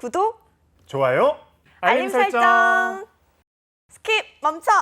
구독, 좋아요, 알림 설정. 스킵 멈춰.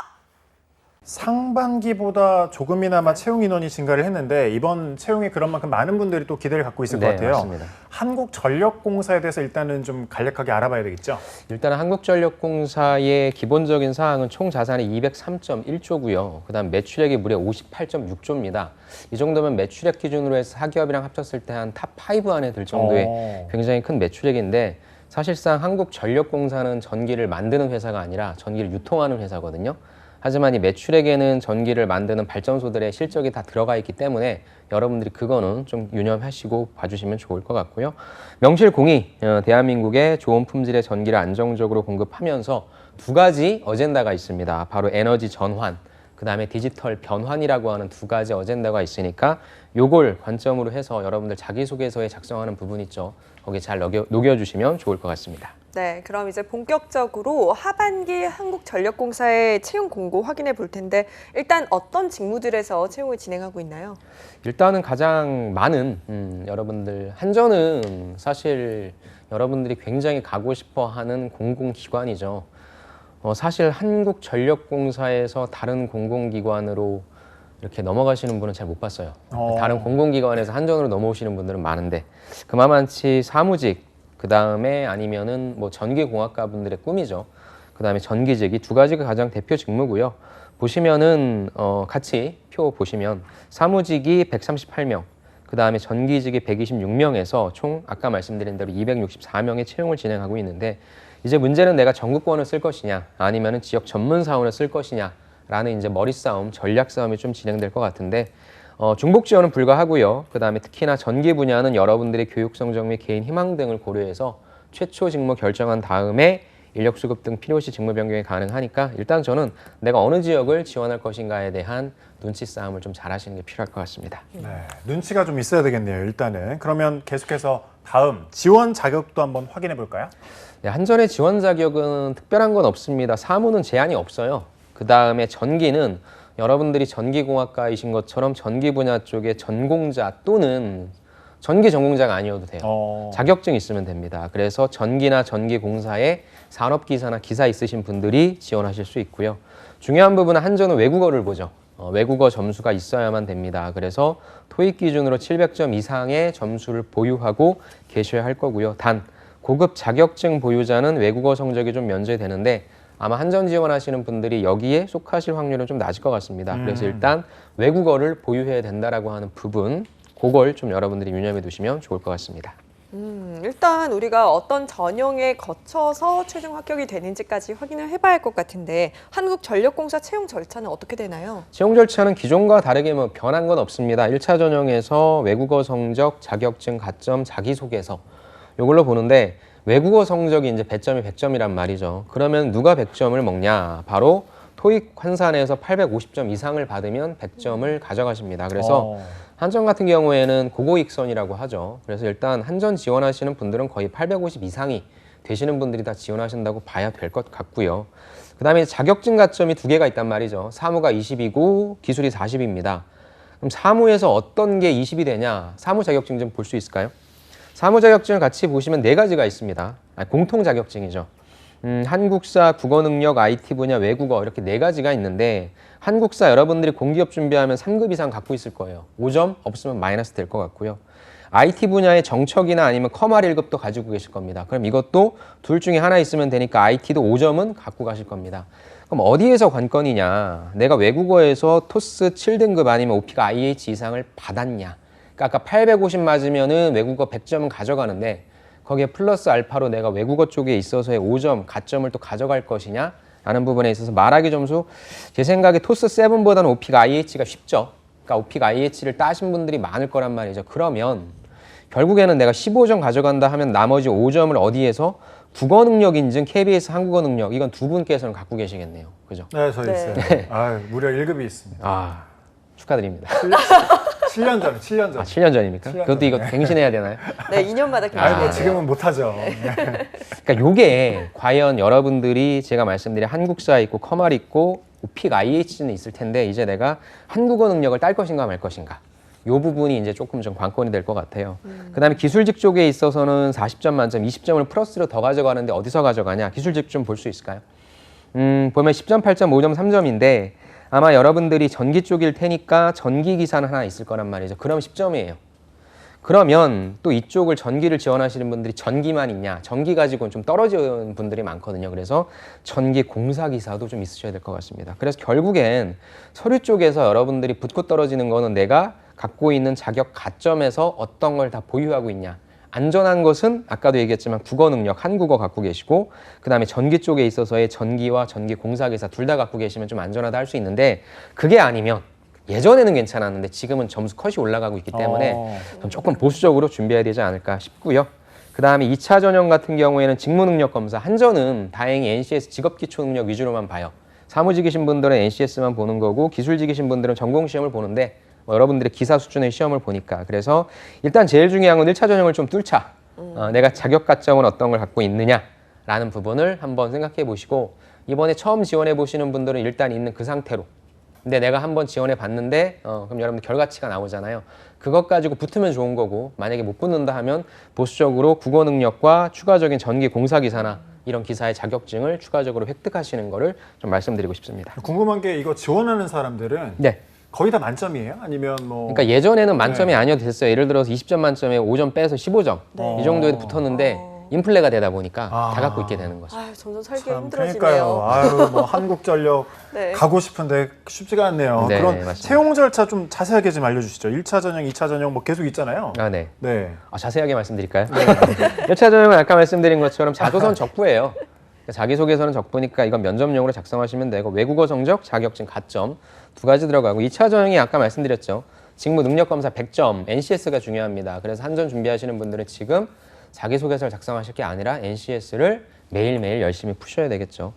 상반기보다 조금이나마 채용 인원이 증가를 했는데 이번 채용에 그런 만큼 많은 분들이 또 기대를 갖고 있을 것 같아요. 맞습니다. 한국전력공사에 대해서 일단은 좀 간략하게 알아봐야 되겠죠? 일단은 한국전력공사의 기본적인 사항은 총 자산이 203.1조고요. 그다음 매출액이 무려 58.6조입니다. 이 정도면 매출액 기준으로 해서 사기업이랑 합쳤을 때 한 탑5 안에 들 정도의 굉장히 큰 매출액인데 사실상 한국전력공사는 전기를 만드는 회사가 아니라 전기를 유통하는 회사거든요. 하지만 이 매출액에는 전기를 만드는 발전소들의 실적이 다 들어가 있기 때문에 여러분들이 그거는 좀 유념하시고 봐주시면 좋을 것 같고요. 명실공히 대한민국에 좋은 품질의 전기를 안정적으로 공급하면서 두 가지 어젠다가 있습니다. 바로 에너지 전환, 그 다음에 디지털 변환이라고 하는 두 가지 어젠다가 있으니까 요걸 관점으로 해서 여러분들 자기소개서에 작성하는 부분 있죠. 거기에 잘 녹여주시면 좋을 것 같습니다. 네, 그럼 이제 본격적으로 하반기 한국전력공사의 채용 공고 확인해 볼 텐데 일단 어떤 직무들에서 채용을 진행하고 있나요? 일단은 가장 많은 여러분들 한전은 사실 여러분들이 굉장히 가고 싶어하는 공공기관이죠. 사실 한국전력공사에서 다른 공공기관으로 이렇게 넘어가시는 분은 잘 못 봤어요. 다른 공공기관에서 한전으로 넘어오시는 분들은 많은데 그만치 사무직 그 다음에 아니면은 뭐 전기공학과 분들의 꿈이죠. 그 다음에 전기직 이 두 가지가 가장 대표 직무고요. 보시면은 같이 표 보시면 사무직이 138명, 그 다음에 전기직이 126명에서 총 아까 말씀드린 대로 264명의 채용을 진행하고 있는데 이제 문제는 내가 전국권을 쓸 것이냐 아니면은 지역 전문 사원을 쓸 것이냐라는 이제 머리 싸움, 전략 싸움이 좀 진행될 것 같은데. 중복 지원은 불가하고요. 그 다음에 특히나 전기 분야는 여러분들의 교육 성적 및 개인 희망 등을 고려해서 최초 직무 결정한 다음에 인력 수급 등 필요시 직무 변경이 가능하니까 일단 저는 내가 어느 지역을 지원할 것인가에 대한 눈치 싸움을 좀 잘 하시는 게 필요할 것 같습니다. 네, 눈치가 좀 있어야 되겠네요, 일단은. 그러면 계속해서 다음 지원 자격도 한번 확인해 볼까요? 네, 한전의 지원 자격은 특별한 건 없습니다. 사무는 제한이 없어요. 그 다음에 전기는 여러분들이 전기공학과이신 것처럼 전기 분야 쪽에 전공자 또는 전기 전공자가 아니어도 돼요. 자격증 있으면 됩니다. 그래서 전기나 전기공사에 산업기사나 기사 있으신 분들이 지원하실 수 있고요. 중요한 부분은 한전은 외국어를 보죠. 외국어 점수가 있어야만 됩니다. 그래서 토익 기준으로 700점 이상의 점수를 보유하고 계셔야 할 거고요. 단 고급 자격증 보유자는 외국어 성적이 좀 면제되는데 아마 한전 지원하시는 분들이 여기에 속하실 확률은 좀 낮을 것 같습니다. 그래서 일단 외국어를 보유해야 된다라고 하는 부분, 그걸 좀 여러분들이 유념해 두시면 좋을 것 같습니다. 일단 우리가 어떤 전형에 거쳐서 최종 합격이 되는지까지 확인을 해봐야 할 것 같은데 한국전력공사 채용 절차는 어떻게 되나요? 채용 절차는 기존과 다르게 뭐 변한 건 없습니다. 1차 전형에서 외국어 성적, 자격증, 가점, 자기소개서 이걸로 보는데 외국어 성적이 이제 배점이 100점이란 말이죠. 그러면 누가 100점을 먹냐? 바로 토익 환산에서 850점 이상을 받으면 100점을 가져가십니다. 그래서 한전 같은 경우에는 고고익선이라고 하죠. 그래서 일단 한전 지원하시는 분들은 거의 850 이상이 되시는 분들이 다 지원하신다고 봐야 될 것 같고요. 그 다음에 자격증 가점이 두 개가 있단 말이죠. 사무가 20이고 기술이 40입니다. 그럼 사무에서 어떤 게 20이 되냐? 사무 자격증 좀 볼 수 있을까요? 사무 자격증을 같이 보시면 네 가지가 있습니다. 공통 자격증이죠. 한국사, 국어능력, IT 분야, 외국어 이렇게 네 가지가 있는데 한국사 여러분들이 공기업 준비하면 3급 이상 갖고 있을 거예요. 5점 없으면 마이너스 될 것 같고요. IT 분야의 정척이나 아니면 커말 1급도 가지고 계실 겁니다. 그럼 이것도 둘 중에 하나 있으면 되니까 IT도 5점은 갖고 가실 겁니다. 그럼 어디에서 관건이냐? 내가 외국어에서 토스 7등급 아니면 오피가 IH 이상을 받았냐? 아까 850 맞으면은 외국어 100점은 가져가는데 거기에 플러스 알파로 내가 외국어 쪽에 있어서의 5점, 가점을 또 가져갈 것이냐 라는 부분에 있어서 말하기 점수 제 생각에 토스 7보다는 오피가 IH가 쉽죠. 그러니까 오피가 IH를 따신 분들이 많을 거란 말이죠. 그러면 결국에는 내가 15점 가져간다 하면 나머지 5점을 어디에서 국어 능력 인증, KBS 한국어 능력 이건 두 분께서는 갖고 계시겠네요. 그죠? 네, 저 있어요. 무려 1급이 있습니다. 축하드립니다. 7년 전, 7년 전. 7년 전입니까? 7년 그것도 이거 갱신해야 되나요? 네, 2년마다 갱신해야 돼요. 지금은 못하죠. 그러니까 요게 과연 여러분들이 제가 말씀드린 한국사 있고 커말 있고 오픽 IH는 있을 텐데 이제 내가 한국어 능력을 딸 것인가 말 것인가 이 부분이 이제 조금 좀 관건이 될 것 같아요. 그다음에 기술직 쪽에 있어서는 40점 만점 20점을 플러스로 더 가져가는데 어디서 가져가냐? 기술직 좀 볼 수 있을까요? 보면 10점, 8점, 5점, 3점인데 아마 여러분들이 전기 쪽일 테니까 전기 기사는 하나 있을 거란 말이죠. 그럼 10점이에요. 그러면 또 이쪽을 전기를 지원하시는 분들이 전기만 있냐? 전기 가지고는 좀 떨어지는 분들이 많거든요. 그래서 전기 공사 기사도 좀 있으셔야 될 것 같습니다. 그래서 결국엔 서류 쪽에서 여러분들이 붙고 떨어지는 거는 내가 갖고 있는 자격 가점에서 어떤 걸 다 보유하고 있냐. 안전한 것은 아까도 얘기했지만 국어 능력, 한국어 갖고 계시고 그다음에 전기 쪽에 있어서의 전기와 전기 공사 기사 둘 다 갖고 계시면 좀 안전하다 할 수 있는데 그게 아니면 예전에는 괜찮았는데 지금은 점수 컷이 올라가고 있기 때문에 좀 조금 보수적으로 준비해야 되지 않을까 싶고요. 그 다음에 2차 전형 같은 경우에는 직무능력 검사. 한전은 다행히 NCS 직업기초능력 위주로만 봐요. 사무직이신 분들은 NCS만 보는 거고 기술직이신 분들은 전공시험을 보는데 여러분들의 기사 수준의 시험을 보니까 그래서 일단 제일 중요한 건 1차 전형을 좀 뚫자. 내가 자격 가점은 어떤 걸 갖고 있느냐라는 부분을 한번 생각해 보시고 이번에 처음 지원해 보시는 분들은 일단 있는 그 상태로 근데 내가 한번 지원해 봤는데 그럼 여러분들 결과치가 나오잖아요. 그것 가지고 붙으면 좋은 거고 만약에 못 붙는다 하면 보수적으로 국어 능력과 추가적인 전기 공사 기사나 이런 기사의 자격증을 추가적으로 획득하시는 거를 좀 말씀드리고 싶습니다. 궁금한 게 이거 지원하는 사람들은 네. 거의 다 만점이에요? 아니면 뭐 그러니까 예전에는 만점이 아니어도 됐어요. 예를 들어서 20점 만점에 5점 빼서 15점 네. 이 정도에 붙었는데 인플레가 되다 보니까 다 갖고 있게 되는 거죠. 아유, 점점 살기 참, 힘들어지네요. 그러니까요. 아유, 뭐 한국전력 네. 가고 싶은데 쉽지가 않네요. 네, 그런 맞습니다. 채용 절차 좀 자세하게 좀 알려주시죠. 1차 전형, 2차 전형 뭐 계속 있잖아요. 아, 네. 네. 자세하게 말씀드릴까요? 1차 전형은 아까 말씀드린 것처럼 자소선 적부예요. 자기소개서는 적부니까 이건 면접용으로 작성하시면 되고 외국어 성적, 자격증 가점 두 가지 들어가고 2차 전형이 아까 말씀드렸죠. 직무 능력 검사 100점, NCS가 중요합니다. 그래서 한전 준비하시는 분들은 지금 자기소개서를 작성하실 게 아니라 NCS를 매일매일 열심히 푸셔야 되겠죠.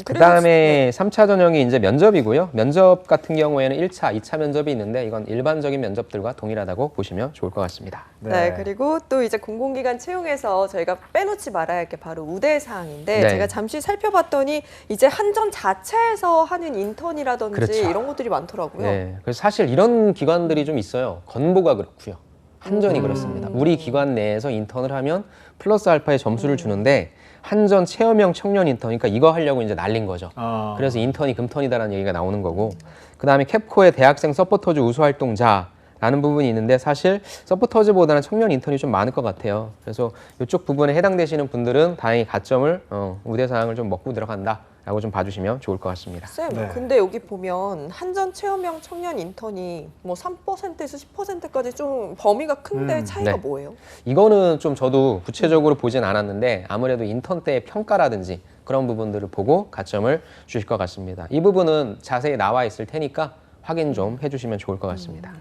그다음에 3차 전형이 이제 면접이고요. 면접 같은 경우에는 1차, 2차 면접이 있는데 이건 일반적인 면접들과 동일하다고 보시면 좋을 것 같습니다. 네. 그리고 또 이제 공공기관 채용에서 저희가 빼놓지 말아야 할 게 바로 우대사항인데 네. 제가 잠시 살펴봤더니 이제 한전 자체에서 하는 인턴이라든지 그렇죠. 이런 것들이 많더라고요. 네. 그래서 사실 이런 기관들이 좀 있어요. 건보가 그렇고요. 한전이 그렇습니다. 우리 기관 내에서 인턴을 하면 플러스 알파의 점수를 주는데 한전 체험형 청년 인턴, 그러니까 이거 하려고 이제 날린 거죠. 그래서 인턴이 금턴이다라는 얘기가 나오는 거고 그 다음에 캡코의 대학생 서포터즈 우수활동자라는 부분이 있는데 사실 서포터즈보다는 청년 인턴이 좀 많을 것 같아요. 그래서 이쪽 부분에 해당되시는 분들은 다행히 가점을 우대사항을 좀 먹고 들어간다 라고 좀 봐주시면 좋을 것 같습니다. 쌤, 네. 근데 여기 보면 한전 체험형 청년 인턴이 뭐 3%에서 10%까지 좀 범위가 큰데 차이가 네. 뭐예요? 이거는 좀 저도 구체적으로 보진 않았는데 아무래도 인턴 때의 평가라든지 그런 부분들을 보고 가점을 주실 것 같습니다. 이 부분은 자세히 나와 있을 테니까 확인 좀 해주시면 좋을 것 같습니다.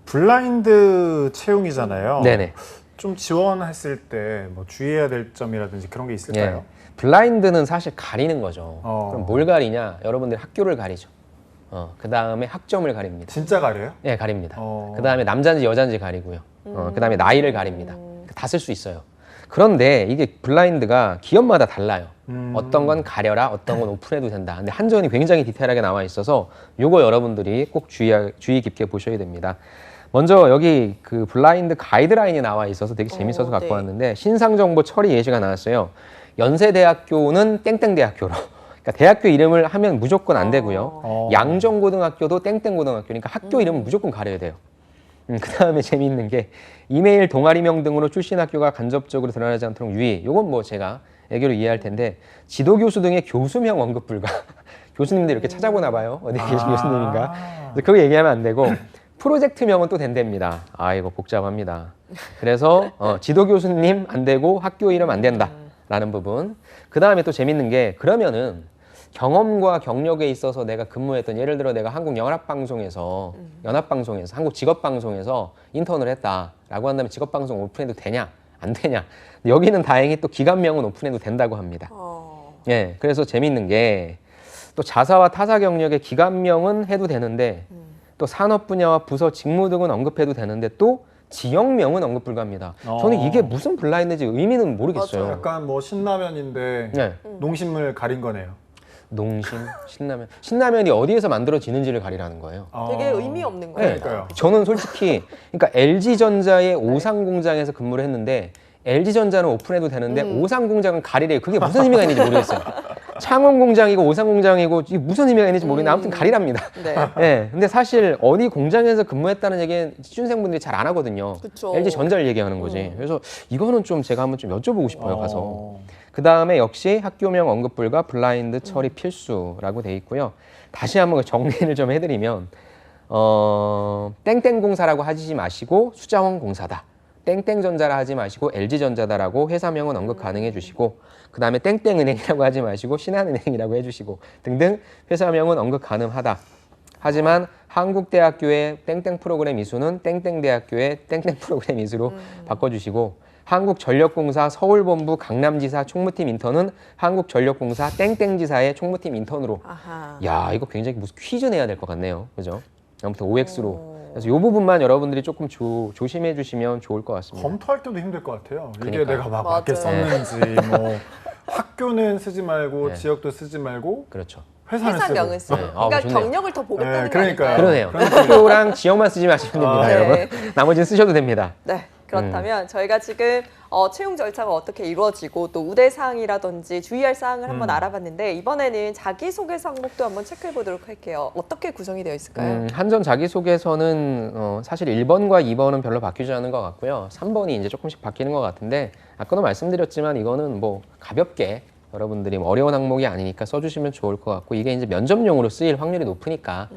블라인드 채용이잖아요. 네네. 좀 지원했을 때 뭐 주의해야 될 점이라든지 그런 게 있을까요? 예. 블라인드는 사실 가리는 거죠. 어. 그럼 뭘 가리냐? 여러분들 학교를 가리죠. 그 다음에 학점을 가립니다. 진짜 가려요? 네, 가립니다. 어. 그 다음에 남자인지 여자인지 가리고요. 그 다음에 나이를 가립니다. 다 쓸 수 있어요. 그런데 이게 블라인드가 기업마다 달라요. 어떤 건 가려라, 어떤 건 오픈해도 된다. 근데 한전이 굉장히 디테일하게 나와 있어서 요거 여러분들이 꼭 주의 깊게 보셔야 됩니다. 먼저 여기 그 블라인드 가이드라인이 나와 있어서 되게 재밌어서 갖고 네. 왔는데 신상정보 처리 예시가 나왔어요. 연세대학교는 땡땡대학교로. 그러니까 대학교 이름을 하면 무조건 안 되고요. 양정고등학교도 땡땡고등학교. 그러니까 학교 이름은 무조건 가려야 돼요. 그 다음에 재미있는 게 이메일 동아리명 등으로 출신 학교가 간접적으로 드러나지 않도록 유의. 요건 뭐 제가 애교로 이해할 텐데 지도교수 등의 교수명 언급 불가. 교수님들 이렇게 찾아보나 봐요. 어디 계신 교수님인가. 그거 얘기하면 안 되고 프로젝트명은 또 된답니다. 아 이거 복잡합니다. 그래서 지도교수님 안 되고 학교 이름 안 된다. 라는 부분. 그 다음에 또 재밌는 게 그러면은 경험과 경력에 있어서 내가 근무했던 예를 들어 내가 한국연합방송에서 한국직업방송에서 인턴을 했다라고 한다면 직업방송 오픈해도 되냐 안 되냐. 여기는 다행히 또 기관명은 오픈해도 된다고 합니다. 예, 그래서 재밌는 게 또 자사와 타사 경력의 기관명은 해도 되는데 또 산업 분야와 부서 직무 등은 언급해도 되는데 또 지역명은 언급 불가합니다. 저는 이게 무슨 블라인드인지 의미는 모르겠어요. 약간 뭐 신라면인데 네. 농심을 가린 거네요. 농심, 신라면. 신라면이 어디에서 만들어지는지를 가리라는 거예요. 되게 의미 없는 거예요. 그러니까요. 저는 솔직히 그러니까 LG전자의 오산 공장에서 근무를 했는데 LG전자는 오픈해도 되는데 오산 공장은 가리래요. 그게 무슨 의미가 있는지 모르겠어요. 창원 공장이고 오산 공장이고 이게 무슨 의미가 있는지 모르겠는데 아무튼 가리랍니다. 네. 예. 근데 사실 어디 공장에서 근무했다는 얘기는 취준생분들이 잘 안 하거든요. 그쵸. LG전자를 얘기하는 거지. 그래서 이거는 좀 제가 한번 좀 여쭤보고 싶어요, 가서. 어. 그 다음에 역시 학교명 언급 불가 블라인드 처리 필수라고 돼 있고요. 다시 한번 정리를 좀 해드리면 땡땡공사라고 하지 마시고 수자원 공사다. 땡땡전자라 하지 마시고 LG전자다라고 회사명은 언급 가능해 주시고 그 다음에 땡땡은행이라고 하지 마시고 신한은행이라고 해주시고 등등 회사명은 언급 가능하다. 하지만 한국대학교의 땡땡 프로그램 이수는 땡땡대학교의 땡땡 프로그램 이수로 바꿔주시고 한국전력공사 서울본부 강남지사 총무팀 인턴은 한국전력공사 땡땡지사의 총무팀 인턴으로. 아하. 야, 이거 굉장히 무슨 퀴즈 내야 될 것 같네요. 그죠? 아무튼 OX로. 그래서 이 부분만 여러분들이 조금 조심해 주시면 좋을 것 같습니다. 검토할 때도 힘들 것 같아요. 이게 그러니까요. 내가 막 맞아요. 맞게 썼는지 뭐 학교는 쓰지 말고 네. 지역도 쓰지 말고 그렇죠. 회사는 회사명은 쓰고. 쓰고. 네. 아, 그러니까 좋네요. 경력을 더 보겠다는 네, 거 아닐까요? 그러니까요. 그러네요. 학교랑 지역만 쓰지 마시면 됩니다, 네. 여러분. 나머지는 쓰셔도 됩니다. 네. 그렇다면 저희가 지금 채용 절차가 어떻게 이루어지고 또 우대사항이라든지 주의할 사항을 한번 알아봤는데 이번에는 자기소개서 항목도 한번 체크해 보도록 할게요. 어떻게 구성이 되어 있을까요? 한전 자기소개서는 사실 1번과 2번은 별로 바뀌지 않은 것 같고요. 3번이 이제 조금씩 바뀌는 것 같은데 아까도 말씀드렸지만 이거는 뭐 가볍게 여러분들이 뭐 어려운 항목이 아니니까 써주시면 좋을 것 같고 이게 이제 면접용으로 쓰일 확률이 높으니까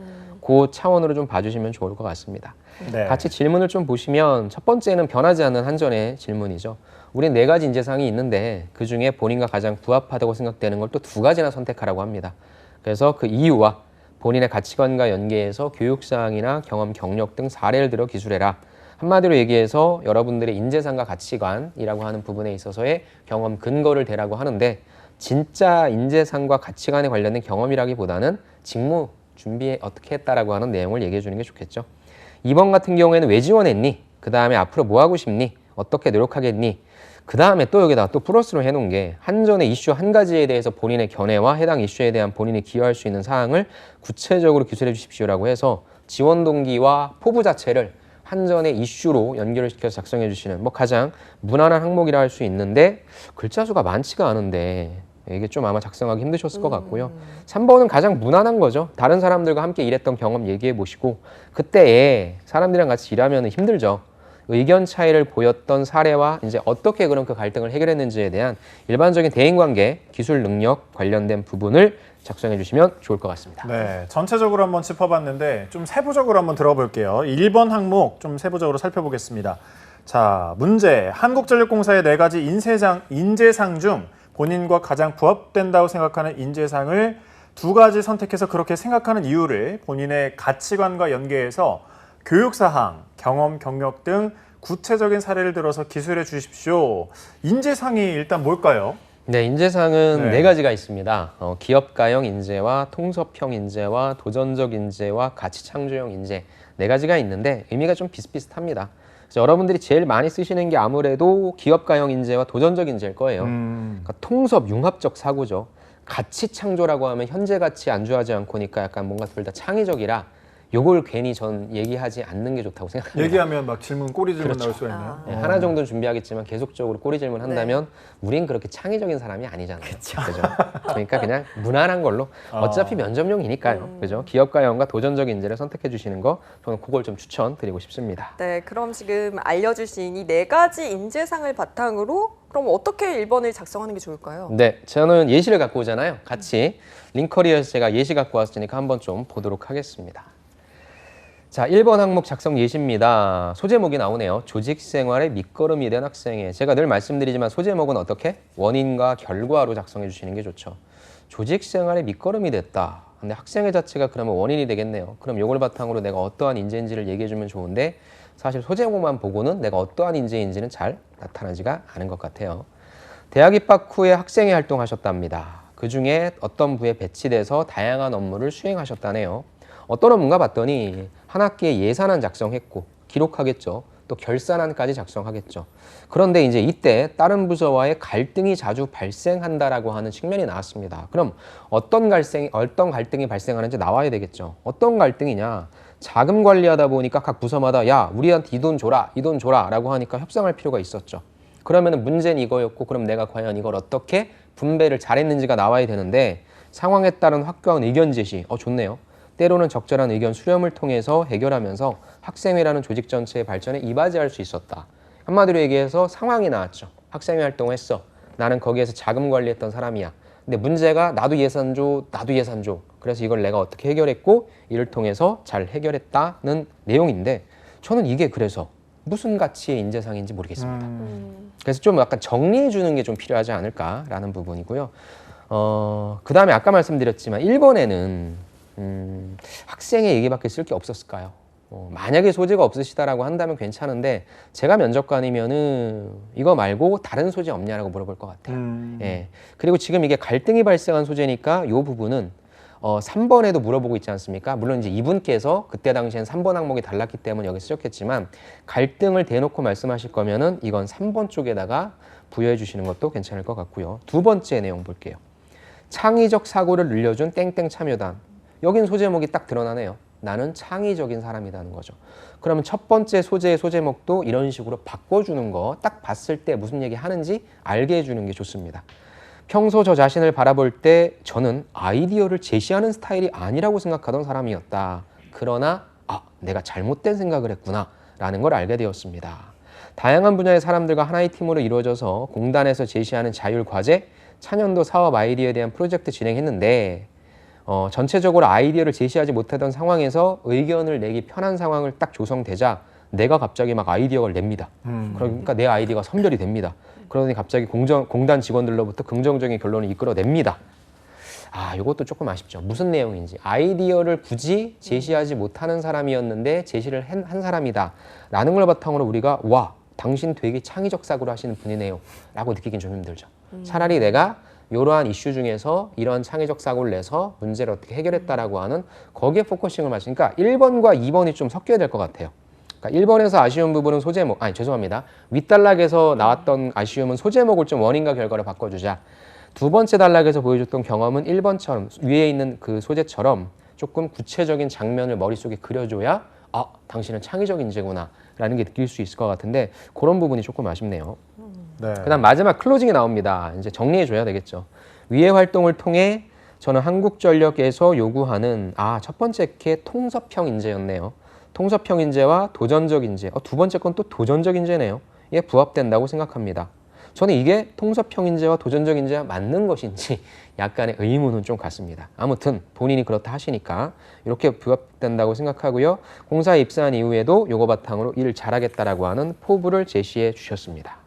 그 차원으로 좀 봐주시면 좋을 것 같습니다. 네. 같이 질문을 좀 보시면 첫 번째는 변하지 않는 한전의 질문이죠. 우린 4가지 인재상이 있는데 그중에 본인과 가장 부합하다고 생각되는 걸 또 2가지나 선택하라고 합니다. 그래서 그 이유와 본인의 가치관과 연계해서 교육사항이나 경험, 경력 등 사례를 들어 기술해라. 한마디로 얘기해서 여러분들의 인재상과 가치관이라고 하는 부분에 있어서의 경험 근거를 대라고 하는데 진짜 인재상과 가치관에 관련된 경험이라기보다는 직무 준비에 어떻게 했다라고 하는 내용을 얘기해 주는 게 좋겠죠. 2번 같은 경우에는 왜 지원했니? 그 다음에 앞으로 뭐 하고 싶니? 어떻게 노력하겠니? 그 다음에 또 여기다 또 플러스로 해놓은 게 한전의 이슈 한 가지에 대해서 본인의 견해와 해당 이슈에 대한 본인이 기여할 수 있는 사항을 구체적으로 기술해 주십시오라고 해서 지원 동기와 포부 자체를 한전의 이슈로 연결을 시켜서 작성해 주시는 뭐 가장 무난한 항목이라 할 수 있는데 글자 수가 많지가 않은데 이게 좀 아마 작성하기 힘드셨을 것 같고요. 3번은 가장 무난한 거죠. 다른 사람들과 함께 일했던 경험 얘기해 보시고 그때에 사람들이랑 같이 일하면 힘들죠. 의견 차이를 보였던 사례와 이제 어떻게 그럼 그 갈등을 해결했는지에 대한 일반적인 대인관계, 기술 능력 관련된 부분을 작성해 주시면 좋을 것 같습니다. 네, 전체적으로 한번 짚어봤는데 좀 세부적으로 한번 들어볼게요. 1번 항목 좀 세부적으로 살펴보겠습니다. 자, 문제. 한국전력공사의 4가지 인재상 중 본인과 가장 부합된다고 생각하는 인재상을 2가지 선택해서 그렇게 생각하는 이유를 본인의 가치관과 연계해서 교육사항, 경험, 경력 등 구체적인 사례를 들어서 기술해 주십시오. 인재상이 일단 뭘까요? 네, 인재상은 네. 4가지가 있습니다. 기업가형 인재와 통섭형 인재와 도전적 인재와 가치 창조형 인재 4가지가 있는데 의미가 좀 비슷비슷합니다. 그래서 여러분들이 제일 많이 쓰시는 게 아무래도 기업가형 인재와 도전적 인재일 거예요. 그러니까 통섭, 융합적 사고죠. 가치 창조라고 하면 현재 가치 안주하지 않고니까 약간 뭔가 둘 다 창의적이라 요걸 괜히 전 얘기하지 않는 게 좋다고 생각합니다. 얘기하면 막 질문, 꼬리 질문 그렇죠. 나올 수가 있네요. 네, 하나 정도는 준비하겠지만 계속적으로 꼬리 질문 한다면 우린 그렇게 창의적인 사람이 아니잖아요. 그죠? 그러니까 그냥 무난한 걸로 어차피 면접용이니까요. 그죠? 기업가형과 도전적 인재를 선택해 주시는 거 저는 그걸 좀 추천드리고 싶습니다. 네, 그럼 지금 알려주신 이 4가지 인재상을 바탕으로 그럼 어떻게 1번을 작성하는 게 좋을까요? 네, 저는 예시를 갖고 오잖아요. 같이 링커리어에서 제가 예시 갖고 왔으니까 한번 좀 보도록 하겠습니다. 자, 1번 항목 작성 예시입니다. 소제목이 나오네요. 조직생활의 밑거름이 된 학생에. 제가 늘 말씀드리지만 소제목은 어떻게? 원인과 결과로 작성해 주시는 게 좋죠. 조직생활의 밑거름이 됐다. 근데 학생회 자체가 그러면 원인이 되겠네요. 그럼 이걸 바탕으로 내가 어떠한 인재인지를 얘기해 주면 좋은데 사실 소제목만 보고는 내가 어떠한 인재인지는 잘 나타나지가 않은 것 같아요. 대학 입학 후에 학생회 활동하셨답니다. 그중에 어떤 부에 배치돼서 다양한 업무를 수행하셨다네요. 어떤 업무인가 봤더니 한 학기에 예산안 작성했고 기록하겠죠. 또 결산안까지 작성하겠죠. 그런데 이제 이때 다른 부서와의 갈등이 자주 발생한다라고 하는 측면이 나왔습니다. 그럼 어떤 갈등이 발생하는지 나와야 되겠죠. 어떤 갈등이냐? 자금 관리하다 보니까 각 부서마다 야, 우리한테 이 돈 줘라, 이 돈 줘라 라고 하니까 협상할 필요가 있었죠. 그러면은 문제는 이거였고 그럼 내가 과연 이걸 어떻게 분배를 잘했는지가 나와야 되는데 상황에 따른 확고한 의견 제시, 좋네요. 때로는 적절한 의견 수렴을 통해서 해결하면서 학생회라는 조직 전체의 발전에 이바지할 수 있었다. 한마디로 얘기해서 상황이 나왔죠. 학생회 활동을 했어. 나는 거기에서 자금 관리했던 사람이야. 근데 문제가 나도 예산 줘, 나도 예산 줘. 그래서 이걸 내가 어떻게 해결했고 이를 통해서 잘 해결했다는 내용인데 저는 이게 그래서 무슨 가치의 인재상인지 모르겠습니다. 그래서 좀 약간 정리해 주는 게 좀 필요하지 않을까라는 부분이고요. 그 다음에 아까 말씀드렸지만 1번에는 학생의 얘기밖에 쓸 게 없었을까요? 만약에 소재가 없으시다라고 한다면 괜찮은데 제가 면접관이면은 이거 말고 다른 소재 없냐라고 물어볼 것 같아요. 예. 그리고 지금 이게 갈등이 발생한 소재니까 이 부분은 3번에도 물어보고 있지 않습니까? 물론 이제 이분께서 그때 당시엔 3번 항목이 달랐기 때문에 여기 쓰셨겠지만 갈등을 대놓고 말씀하실 거면은 이건 3번 쪽에다가 부여해 주시는 것도 괜찮을 것 같고요. 두 번째 내용 볼게요. 창의적 사고를 늘려준 땡땡 참여단. 여긴 소제목이 딱 드러나네요. 나는 창의적인 사람이라는 거죠. 그러면 첫 번째 소재의 소제목도 이런 식으로 바꿔주는 거 딱 봤을 때 무슨 얘기 하는지 알게 해주는 게 좋습니다. 평소 저 자신을 바라볼 때 저는 아이디어를 제시하는 스타일이 아니라고 생각하던 사람이었다. 그러나 내가 잘못된 생각을 했구나 라는 걸 알게 되었습니다. 다양한 분야의 사람들과 하나의 팀으로 이루어져서 공단에서 제시하는 자율과제, 차년도 사업 아이디어에 대한 프로젝트 진행했는데 전체적으로 아이디어를 제시하지 못하던 상황에서 의견을 내기 편한 상황을 딱 조성되자 내가 갑자기 막 아이디어를 냅니다. 그러니까 내 아이디어가 선별이 됩니다. 그러더니 갑자기 공단 직원들로부터 긍정적인 결론을 이끌어냅니다. 이것도 조금 아쉽죠. 무슨 내용인지. 아이디어를 굳이 제시하지 못하는 사람이었는데 제시를 한 사람이다. 라는 걸 바탕으로 우리가 와, 당신 되게 창의적 사고를 하시는 분이네요. 라고 느끼긴 좀 힘들죠. 차라리 내가 이러한 이슈 중에서 이러한 창의적 사고를 내서 문제를 어떻게 해결했다라고 하는 거기에 포커싱을 맞추니까 1번과 2번이 좀 섞여야 될 것 같아요. 그러니까 1번에서 아쉬운 부분은 소제목, 죄송합니다. 윗단락에서 나왔던 아쉬움은 소제목을 좀 원인과 결과를 바꿔주자. 두 번째 단락에서 보여줬던 경험은 1번처럼 위에 있는 그 소재처럼 조금 구체적인 장면을 머릿속에 그려줘야 당신은 창의적 인재구나 라는 게 느낄 수 있을 것 같은데 그런 부분이 조금 아쉽네요. 네. 그다음 마지막 클로징이 나옵니다. 이제 정리해줘야 되겠죠. 위의 활동을 통해 저는 한국전력에서 요구하는 첫 번째 게 통섭형 인재였네요. 통섭형 인재와 도전적 인재. 두 번째 건 또 도전적 인재네요. 이게 부합된다고 생각합니다. 저는 이게 통섭형 인재와 도전적 인재가 맞는 것인지 약간의 의문은 좀 같습니다. 아무튼 본인이 그렇다 하시니까 이렇게 부합된다고 생각하고요. 공사에 입사한 이후에도 요거 바탕으로 일 잘하겠다라고 하는 포부를 제시해 주셨습니다.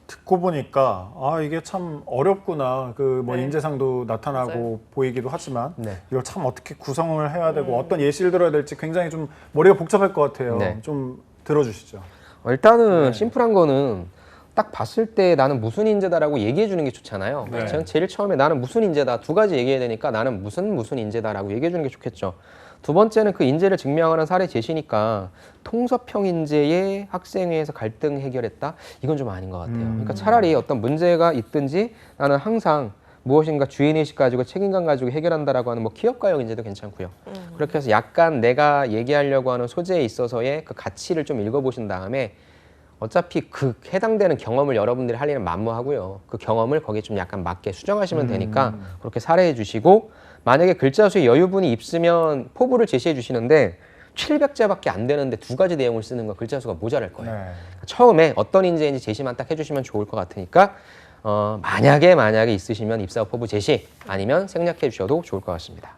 듣고 보니까 이게 참 어렵구나. 네. 인재상도 나타나고 맞아요. 보이기도 하지만 네. 이걸 참 어떻게 구성을 해야 되고 어떤 예시를 들어야 될지 굉장히 좀 머리가 복잡할 것 같아요. 네. 좀 들어주시죠. 일단은 네. 심플한 거는 딱 봤을 때 나는 무슨 인재다라고 얘기해 주는 게 좋잖아요. 네. 저는 제일 처음에 나는 무슨 인재다 두 가지 얘기해야 되니까 나는 무슨 인재다라고 얘기해 주는 게 좋겠죠. 두 번째는 그 인재를 증명하는 사례 제시니까 통섭형 인재의 학생회에서 갈등 해결했다? 이건 좀 아닌 것 같아요. 그러니까 차라리 어떤 문제가 있든지 나는 항상 무엇인가 주인의식 가지고 책임감 가지고 해결한다라고 하는 기업가형 인재도 괜찮고요. 그렇게 해서 약간 내가 얘기하려고 하는 소재에 있어서의 그 가치를 좀 읽어보신 다음에 어차피 그 해당되는 경험을 여러분들이 할 일은 만무하고요. 그 경험을 거기에 좀 약간 맞게 수정하시면 되니까 그렇게 사례해 주시고 만약에 글자 수에 여유분이 있으면 포부를 제시해 주시는데 700자밖에 안 되는데 두 가지 내용을 쓰는 거 글자 수가 모자랄 거예요. 네. 처음에 어떤 인재인지 제시만 딱 해주시면 좋을 것 같으니까 만약에 있으시면 입사 후 포부 제시 아니면 생략해 주셔도 좋을 것 같습니다.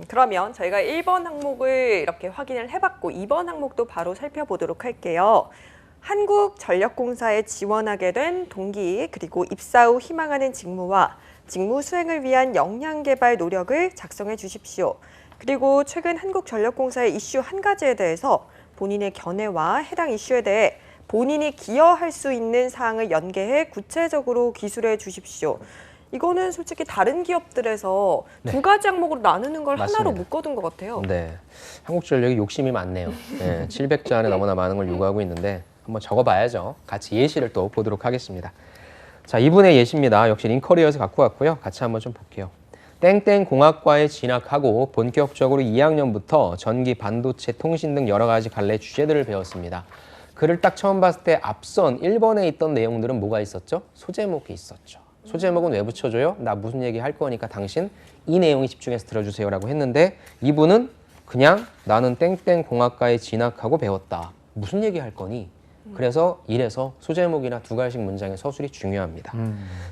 그러면 저희가 1번 항목을 이렇게 확인을 해봤고 2번 항목도 바로 살펴보도록 할게요. 한국전력공사에 지원하게 된 동기 그리고 입사 후 희망하는 직무와 직무 수행을 위한 역량 개발 노력을 작성해 주십시오. 그리고 최근 한국전력공사의 이슈 한 가지에 대해서 본인의 견해와 해당 이슈에 대해 본인이 기여할 수 있는 사항을 연계해 구체적으로 기술해 주십시오. 이거는 솔직히 다른 기업들에서 두 가지 항목으로 나누는 걸 하나로 맞습니다. 묶어둔 것 같아요. 네, 한국전력이 욕심이 많네요. 네, 700조 안에 너무나 많은 걸 요구하고 있는데 한번 적어봐야죠. 같이 예시를 또 보도록 하겠습니다. 자, 이분의 예시입니다. 역시 링커리어에서 갖고 왔고요. 같이 한번 좀 볼게요. 땡땡 공학과에 진학하고 본격적으로 2학년부터 전기, 반도체, 통신 등 여러 가지 갈래 주제들을 배웠습니다. 글을 딱 처음 봤을 때 앞선 1번에 있던 내용들은 뭐가 있었죠? 소제목이 있었죠. 소제목은 왜 붙여줘요? 나 무슨 얘기 할 거니까 당신 이 내용에 집중해서 들어주세요라고 했는데 이분은 그냥 나는 땡땡 공학과에 진학하고 배웠다. 무슨 얘기 할 거니? 그래서 이래서 소제목이나 두 가지씩 문장의 서술이 중요합니다.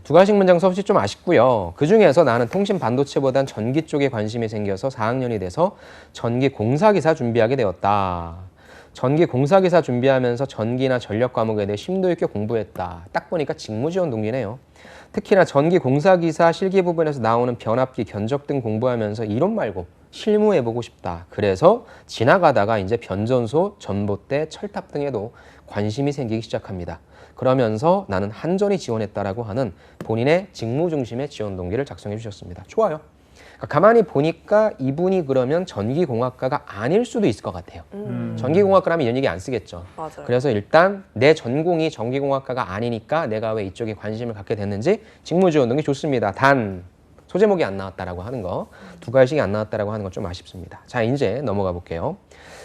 두 가지씩 문장 서술이 좀 아쉽고요. 그중에서 나는 통신 반도체보단 전기 쪽에 관심이 생겨서 4학년이 돼서 전기 공사기사 준비하게 되었다. 전기 공사기사 준비하면서 전기나 전력 과목에 대해 심도 있게 공부했다. 딱 보니까 직무지원 동기네요. 특히나 전기 공사기사 실기 부분에서 나오는 변압기, 견적 등 공부하면서 이론 말고 실무해보고 싶다. 그래서 지나가다가 이제 변전소, 전봇대, 철탑 등에도 관심이 생기기 시작합니다. 그러면서 나는 한전이 지원했다라고 하는 본인의 직무 중심의 지원 동기를 작성해 주셨습니다. 좋아요. 그러니까 가만히 보니까 이분이 그러면 전기공학과가 아닐 수도 있을 것 같아요. 전기공학과라면 이런 얘기 안 쓰겠죠. 맞아요. 그래서 일단 내 전공이 전기공학과가 아니니까 내가 왜 이쪽에 관심을 갖게 됐는지 직무 지원 등이 좋습니다. 단 소제목이 안 나왔다라고 하는 거, 두 가지씩이 안 나왔다라고 하는 건 좀 아쉽습니다. 자, 이제 넘어가 볼게요.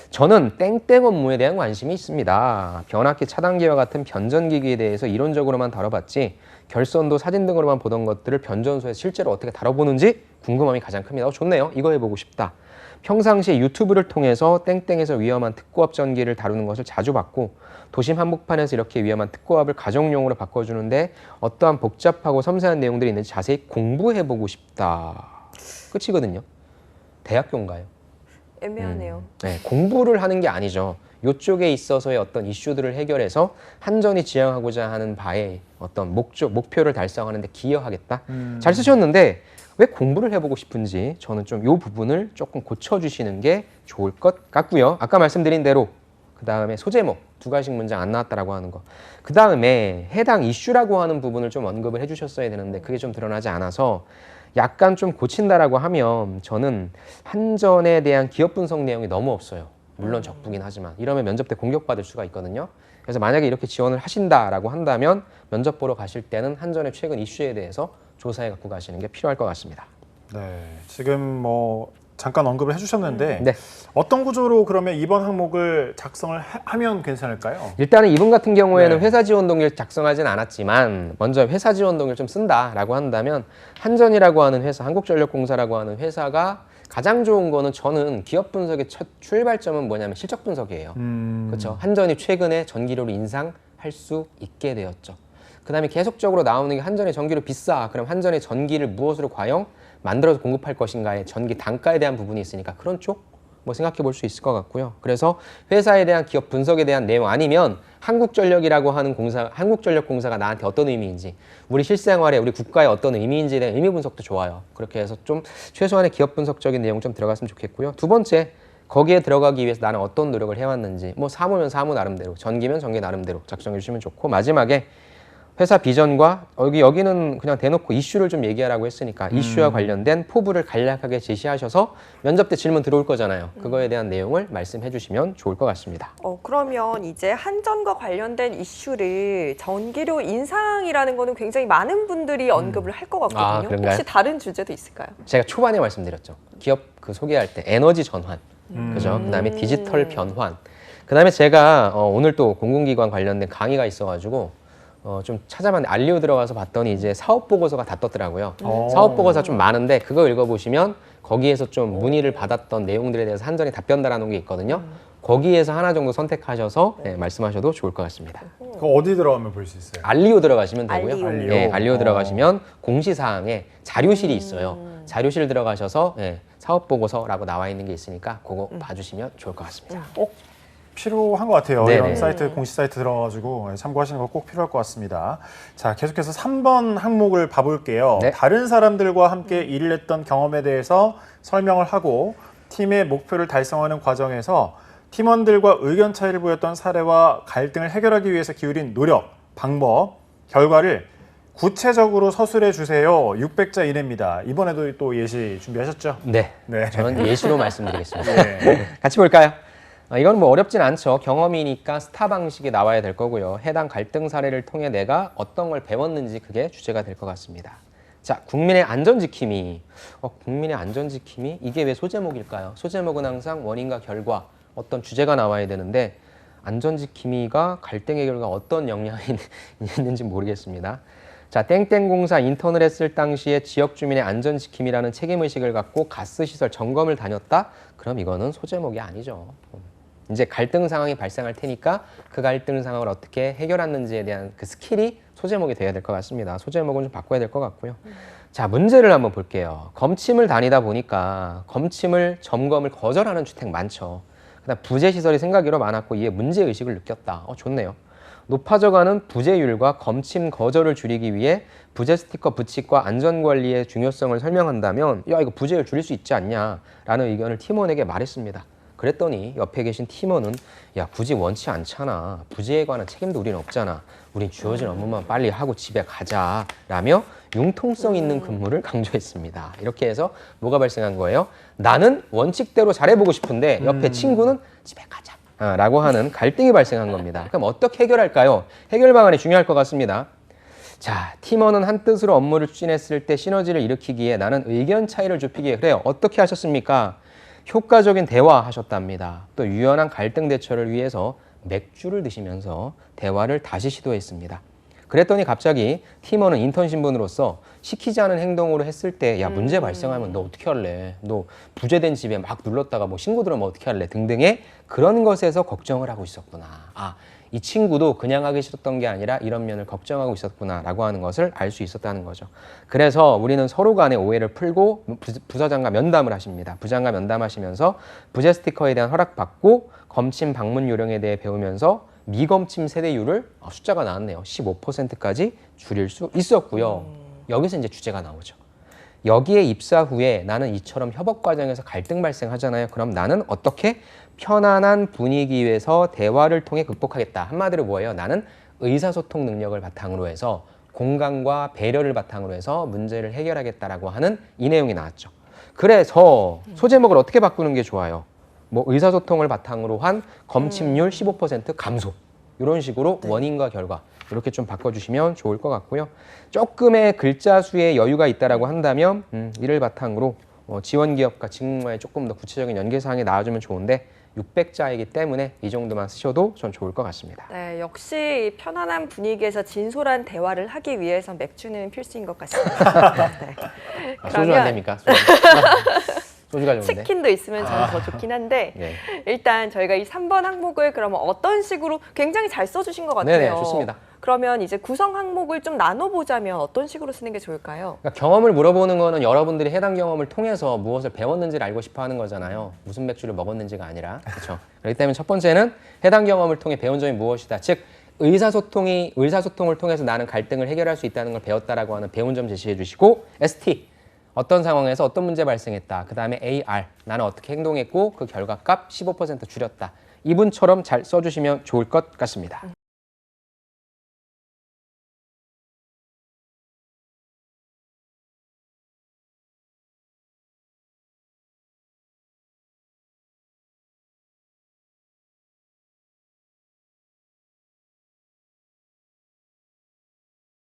저는 땡땡 업무에 대한 관심이 있습니다. 변압기 차단기와 같은 변전기기에 대해서 이론적으로만 다뤄봤지 결선도 사진 등으로만 보던 것들을 변전소에서 실제로 어떻게 다뤄보는지 궁금함이 가장 큽니다. 좋네요. 이거 해보고 싶다. 평상시에 유튜브를 통해서 땡땡에서 위험한 특고압 전기를 다루는 것을 자주 봤고 도심 한복판에서 이렇게 위험한 특고압을 가정용으로 바꿔주는데 어떠한 복잡하고 섬세한 내용들이 있는지 자세히 공부해보고 싶다. 끝이거든요. 대학교인가요? 애매하네요. 네, 공부를 하는 게 아니죠. 이쪽에 있어서의 어떤 이슈들을 해결해서 한전이 지향하고자 하는 바의 어떤 목표를 달성하는 데 기여하겠다. 잘 쓰셨는데 왜 공부를 해보고 싶은지 저는 좀 이 부분을 조금 고쳐주시는 게 좋을 것 같고요. 아까 말씀드린 대로 그 다음에 소제목 두 가지씩 문장 안 나왔다라고 하는 거. 그 다음에 해당 이슈라고 하는 부분을 좀 언급을 해주셨어야 되는데 그게 좀 드러나지 않아서 약간 좀 고친다라고 하면 저는 한전에 대한 기업 분석 내용이 너무 없어요. 물론 적부긴 하지만 이러면 면접 때 공격받을 수가 있거든요. 그래서 만약에 이렇게 지원을 하신다라고 한다면 면접 보러 가실 때는 한전의 최근 이슈에 대해서 조사해 갖고 가시는 게 필요할 것 같습니다. 네, 지금 뭐 잠깐 언급을 해주셨는데 네. 어떤 구조로 그러면 이번 항목을 작성을 하면 괜찮을까요? 일단은 이분 같은 경우에는 네. 회사 지원 동기를 작성하진 않았지만 먼저 회사 지원 동기를 좀 쓴다라고 한다면 한전이라고 하는 회사, 한국전력공사라고 하는 회사가 가장 좋은 거는 저는 기업 분석의 첫 출발점은 뭐냐면 실적 분석이에요. 그렇죠. 한전이 최근에 전기료를 인상할 수 있게 되었죠. 그다음에 계속적으로 나오는 게 한전의 전기료 비싸. 그럼 한전의 전기를 무엇으로 과연 만들어서 공급할 것인가의 전기 단가에 대한 부분이 있으니까 그런 쪽 뭐 생각해 볼 수 있을 것 같고요. 그래서 회사에 대한 기업 분석에 대한 내용 아니면 한국전력이라고 하는 공사, 한국전력공사가 나한테 어떤 의미인지, 우리 실생활에 우리 국가에 어떤 의미인지에 대한 의미 분석도 좋아요. 그렇게 해서 좀 최소한의 기업 분석적인 내용 좀 들어갔으면 좋겠고요. 두 번째, 거기에 들어가기 위해서 나는 어떤 노력을 해왔는지, 뭐 사무면 사무 나름대로, 전기면 전기 나름대로 작성해 주시면 좋고, 마지막에 회사 비전과 여기는 그냥 대놓고 이슈를 좀 얘기하라고 했으니까 이슈와 관련된 포부를 간략하게 제시하셔서 면접 때 질문 들어올 거잖아요. 그거에 대한 내용을 말씀해 주시면 좋을 것 같습니다. 그러면 이제 한전과 관련된 이슈를 전기료 인상이라는 거는 굉장히 많은 분들이 언급을 할 것 같거든요. 아, 그런가요? 혹시 다른 주제도 있을까요? 제가 초반에 말씀드렸죠. 기업 그 소개할 때 에너지 전환, 그죠? 그다음에 디지털 변환. 그다음에 제가 오늘 또 공공기관 관련된 강의가 있어가지고 좀 찾아봤는데 알리오 들어가서 봤더니 이제 사업 보고서가 다 떴더라고요. 사업 보고서 좀 많은데 그거 읽어보시면 거기에서 좀 문의를 받았던 내용들에 대해서 한전이 답변 달아놓은 게 있거든요. 거기에서 하나 정도 선택하셔서 네, 말씀하셔도 좋을 것 같습니다. 그거 어디 들어가면 볼 수 있어요? 알리오 들어가시면 되고요. 알리오. 네, 알리오 들어가시면 공시사항에 자료실이 있어요. 자료실 들어가셔서 네, 사업 보고서라고 나와 있는 게 있으니까 그거 봐주시면 좋을 것 같습니다. 꼭 필요한 것 같아요. 네네. 이런 사이트, 공식 사이트 들어가가지고 참고하시는 거 꼭 필요할 것 같습니다. 자, 계속해서 3번 항목을 봐볼게요. 네. 다른 사람들과 함께 일을 했던 경험에 대해서 설명을 하고 팀의 목표를 달성하는 과정에서 팀원들과 의견 차이를 보였던 사례와 갈등을 해결하기 위해서 기울인 노력, 방법, 결과를 구체적으로 서술해 주세요. 600자 이내입니다. 이번에도 또 예시 준비하셨죠? 네. 네. 저는 예시로 말씀드리겠습니다. 네. 같이 볼까요? 이건 뭐 어렵진 않죠. 경험이니까 스타 방식이 나와야 될 거고요. 해당 갈등 사례를 통해 내가 어떤 걸 배웠는지 그게 주제가 될 것 같습니다. 자, 국민의 안전지킴이. 국민의 안전지킴이? 이게 왜 소제목일까요? 소제목은 항상 원인과 결과, 어떤 주제가 나와야 되는데 안전지킴이가 갈등 해결과 어떤 영향이 있는지 모르겠습니다. 자, 땡땡공사 인턴을 했을 당시에 지역 주민의 안전지킴이라는 책임의식을 갖고 가스시설 점검을 다녔다? 그럼 이거는 소제목이 아니죠. 이제 갈등 상황이 발생할 테니까 그 갈등 상황을 어떻게 해결하는지에 대한 그 스킬이 소제목이 돼야 될 것 같습니다. 소제목은 좀 바꿔야 될 것 같고요. 자, 문제를 한번 볼게요. 검침을 다니다 보니까 점검을 거절하는 주택 많죠. 그다음 부재시설이 생각외로 많았고 이에 문제의식을 느꼈다. 좋네요. 높아져가는 부재율과 검침 거절을 줄이기 위해 부재 스티커 부칙과 안전관리의 중요성을 설명한다면 야 이거 부재율 줄일 수 있지 않냐라는 의견을 팀원에게 말했습니다. 그랬더니 옆에 계신 팀원은 야 굳이 원치 않잖아. 부재에 관한 책임도 우리는 없잖아. 우린 주어진 업무만 빨리 하고 집에 가자 라며 융통성 있는 근무를 강조했습니다. 이렇게 해서 뭐가 발생한 거예요? 나는 원칙대로 잘해보고 싶은데 옆에 친구는 집에 가자 라고 하는 갈등이 발생한 겁니다. 그럼 어떻게 해결할까요? 해결 방안이 중요할 것 같습니다. 자, 팀원은 한 뜻으로 업무를 추진했을 때 시너지를 일으키기에 나는 의견 차이를 좁히기에 그래요. 어떻게 하셨습니까? 효과적인 대화하셨답니다. 또 유연한 갈등 대처를 위해서 맥주를 드시면서 대화를 다시 시도했습니다. 그랬더니 갑자기 팀원은 인턴 신분으로서 시키지 않은 행동으로 했을 때 야 문제 발생하면 너 어떻게 할래? 너 부재된 집에 막 눌렀다가 뭐 신고 들어오면 어떻게 할래? 등등의 그런 것에서 걱정을 하고 있었구나. 이 친구도 그냥 하기 싫었던 게 아니라 이런 면을 걱정하고 있었구나라고 하는 것을 알 수 있었다는 거죠. 그래서 우리는 서로 간의 오해를 풀고 부서장과 면담을 하십니다. 부장과 면담하시면서 부재 스티커에 대한 허락받고 검침 방문 요령에 대해 배우면서 미검침 세대율을 숫자가 나왔네요. 15%까지 줄일 수 있었고요. 여기서 이제 주제가 나오죠. 여기에 입사 후에 나는 이처럼 협업 과정에서 갈등 발생하잖아요. 그럼 나는 어떻게 편안한 분위기에서 대화를 통해 극복하겠다. 한마디로 뭐예요? 나는 의사소통 능력을 바탕으로 해서 공감과 배려를 바탕으로 해서 문제를 해결하겠다라고 하는 이 내용이 나왔죠. 그래서 소제목을 어떻게 바꾸는 게 좋아요? 뭐 의사소통을 바탕으로 한 검침률 15% 감소. 이런 식으로 원인과 결과 이렇게 좀 바꿔주시면 좋을 것 같고요. 조금의 글자 수에 여유가 있다라고 한다면 이를 바탕으로 지원기업과 직무와의 조금 더 구체적인 연계사항이 나와주면 좋은데 600자이기 때문에 이 정도만 쓰셔도 전 좋을 것 같습니다. 네, 역시 편안한 분위기에서 진솔한 대화를 하기 위해서 맥주는 필수인 것 같습니다. 네. 소주 안 됩니까? 소주가 좋은데. 치킨도 있으면 저는 더 좋긴 한데 네. 일단 저희가 이 3번 항목을 그러면 어떤 식으로 굉장히 잘 써주신 것 같아요. 네네, 좋습니다. 그러면 이제 구성 항목을 좀 나눠보자면 어떤 식으로 쓰는 게 좋을까요? 그러니까 경험을 물어보는 거는 여러분들이 해당 경험을 통해서 무엇을 배웠는지를 알고 싶어 하는 거잖아요. 무슨 맥주를 먹었는지가 아니라. 그렇죠? 그렇기 때문에 첫 번째는 해당 경험을 통해 배운 점이 무엇이다. 즉 의사소통을 통해서 나는 갈등을 해결할 수 있다는 걸 배웠다라고 하는 배운 점 제시해 주시고 ST 어떤 상황에서 어떤 문제 발생했다. 그 다음에 AR 나는 어떻게 행동했고 그 결과값 15% 줄였다. 이분처럼 잘 써주시면 좋을 것 같습니다.